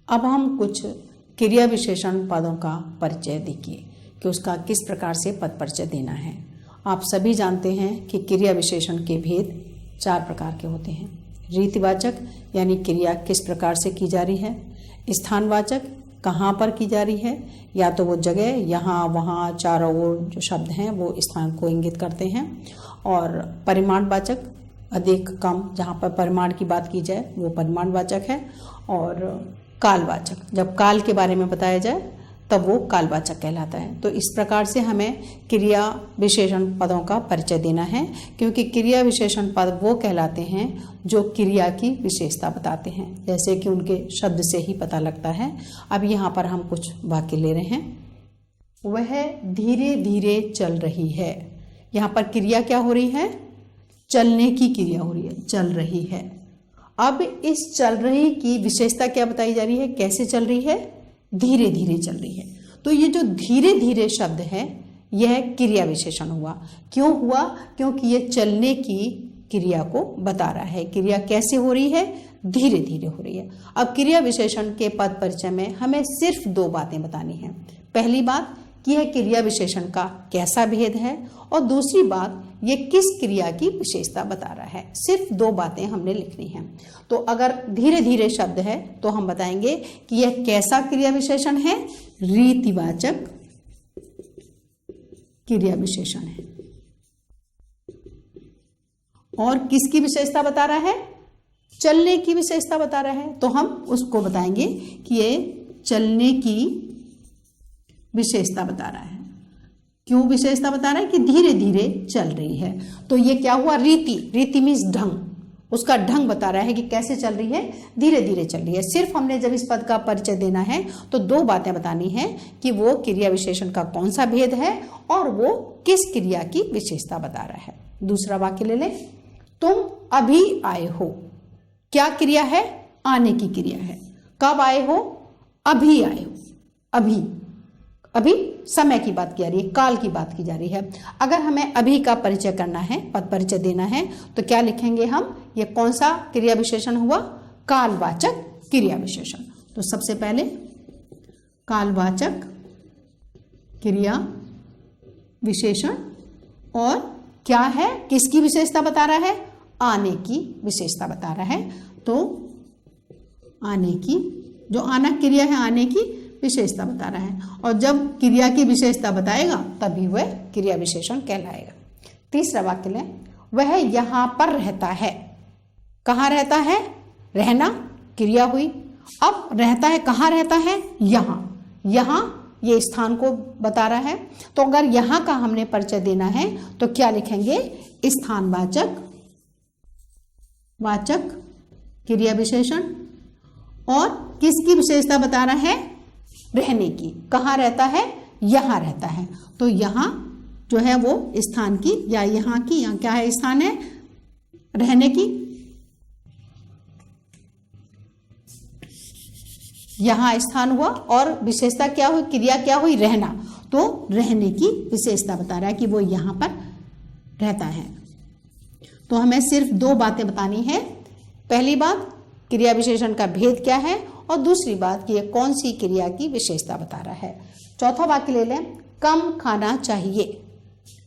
अब हम कुछ क्रिया विशेषण पदों का परिचय देखिए कि उसका किस प्रकार से पद परिचय देना है। आप सभी जानते हैं कि क्रिया विशेषण के भेद 4 प्रकार के होते हैं। रीतिवाचक यानी क्रिया किस प्रकार से की जा रही है, स्थानवाचक कहाँ पर की जा रही है, या तो वो जगह यहाँ वहाँ चारों ओर जो शब्द हैं वो स्थान को इंगित करते हैं, और परिमाणवाचक अधिक कम जहाँ पर परिमाण की बात की जाए वो परिमाणवाचक है, और कालवाचक जब काल के बारे में बताया जाए तब वो कालवाचक कहलाता है। तो इस प्रकार से हमें क्रिया विशेषण पदों का परिचय देना है, क्योंकि क्रिया विशेषण पद वो कहलाते हैं जो क्रिया की विशेषता बताते हैं, जैसे कि उनके शब्द से ही पता लगता है। अब यहाँ पर हम कुछ वाक्य ले रहे हैं। वह धीरे धीरे चल रही है। यहाँ पर क्रिया क्या हो रही है, चलने की क्रिया हो रही है, चल रही है। अब इस चल रही की विशेषता क्या बताई जा रही है, कैसे चल रही है, धीरे धीरे चल रही है। तो ये जो धीरे धीरे शब्द है यह क्रिया विशेषण हुआ। क्यों हुआ, क्योंकि ये चलने की क्रिया को बता रहा है। क्रिया कैसे हो रही है, धीरे धीरे हो रही है। अब क्रिया विशेषण के पद परिचय में हमें सिर्फ 2 बातें बतानी है। पहली बात कि यह क्रिया विशेषण का कैसा भेद है, और दूसरी बात ये किस क्रिया की विशेषता बता रहा है। सिर्फ 2 बातें हमने लिखनी है। तो अगर धीरे धीरे शब्द है तो हम बताएंगे कि यह कैसा क्रिया विशेषण है, रीतिवाचक क्रिया विशेषण है। और किसकी विशेषता बता रहा है, चलने की विशेषता बता रहा है। तो हम उसको बताएंगे कि ये चलने की विशेषता बता रहा है। क्यों विशेषता बता रहा है कि धीरे धीरे चल रही है। तो ये क्या हुआ, रीति मीन्स ढंग, उसका ढंग बता रहा है कि कैसे चल रही है, धीरे धीरे चल रही है। सिर्फ हमने जब इस पद का परिचय देना है तो 2 बातें बतानी है कि वो क्रिया विशेषण का कौन सा भेद है और वो किस क्रिया की विशेषता बता रहा है। दूसरा वाक्य ले ले। तुम अभी आए हो। क्या क्रिया है, आने की क्रिया है। कब आए हो, अभी आए हो। अभी समय की बात की जा रही है, काल की बात की जा रही है। अगर हमें अभी का परिचय करना है, पद परिचय देना है, तो क्या लिखेंगे हम, ये कौन सा क्रिया विशेषण हुआ, कालवाचक क्रिया विशेषण। तो सबसे पहले कालवाचक क्रिया विशेषण, और क्या है, किसकी विशेषता बता रहा है, आने की विशेषता बता रहा है। तो आने की, जो आना क्रिया है आने की विशेषता बता रहा है, और जब क्रिया की विशेषता बताएगा तभी वह क्रिया विशेषण कहलाएगा। तीसरा वाक्य लें। वह यहाँ पर रहता है। कहाँ रहता है, रहना क्रिया हुई। अब रहता है, कहाँ रहता है, यहाँ। यहाँ ये स्थान को बता रहा है। तो अगर यहाँ का हमने परिचय देना है तो क्या लिखेंगे, स्थानवाचक क्रिया विशेषण। और किसकी विशेषता बता रहा है, रहने की। कहाँ रहता है, यहाँ रहता है। तो यहाँ जो है वो स्थान की या यहाँ की, यहाँ क्या है, स्थान है, रहने की। यहाँ स्थान हुआ और विशेषता क्या हुई, क्रिया क्या हुई, रहना। तो रहने की विशेषता बता रहा है कि वो यहाँ पर रहता है। तो हमें सिर्फ 2 बातें बतानी है। पहली बात क्रिया विशेषण का भेद क्या है, और दूसरी बात कि ये कौन सी क्रिया की विशेषता बता रहा है। चौथा वाक्य ले लें। कम खाना चाहिए।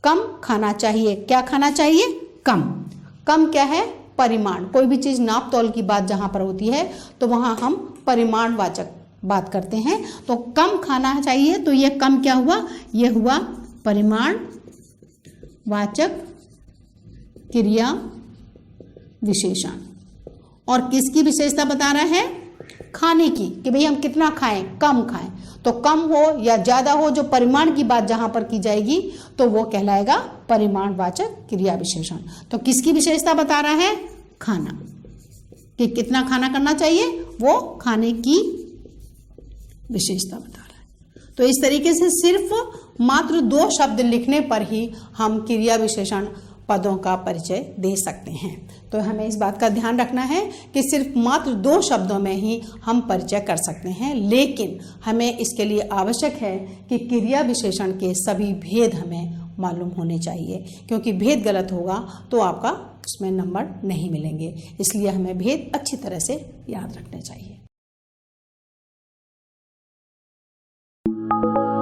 कम खाना चाहिए, क्या खाना चाहिए, कम क्या है, परिमाण। कोई भी चीज नाप तौल की बात जहां पर होती है तो वहां हम परिमाणवाचक बात करते हैं। तो कम खाना चाहिए, तो ये कम क्या हुआ, ये हुआ परिमाणवाचक क्रिया विशेषण। और किसकी विशेषता बता रहा है, खाने की, कि भाई हम कितना खाएं, कम खाएं। तो कम हो या ज्यादा हो, जो परिमाण की बात जहां पर की जाएगी तो वो कहलाएगा परिमाणवाचक क्रिया विशेषण। तो किसकी विशेषता बता रहा है, खाना, कि कितना खाना करना चाहिए, वो खाने की विशेषता बता रहा है। तो इस तरीके से सिर्फ मात्र 2 शब्द लिखने पर ही हम क्रिया विशेषण पदों का परिचय दे सकते हैं। तो हमें इस बात का ध्यान रखना है कि सिर्फ मात्र 2 शब्दों में ही हम परिचय कर सकते हैं, लेकिन हमें इसके लिए आवश्यक है कि क्रिया विशेषण के सभी भेद हमें मालूम होने चाहिए, क्योंकि भेद गलत होगा तो आपका उसमें नंबर नहीं मिलेंगे। इसलिए हमें भेद अच्छी तरह से याद रखने चाहिए। है।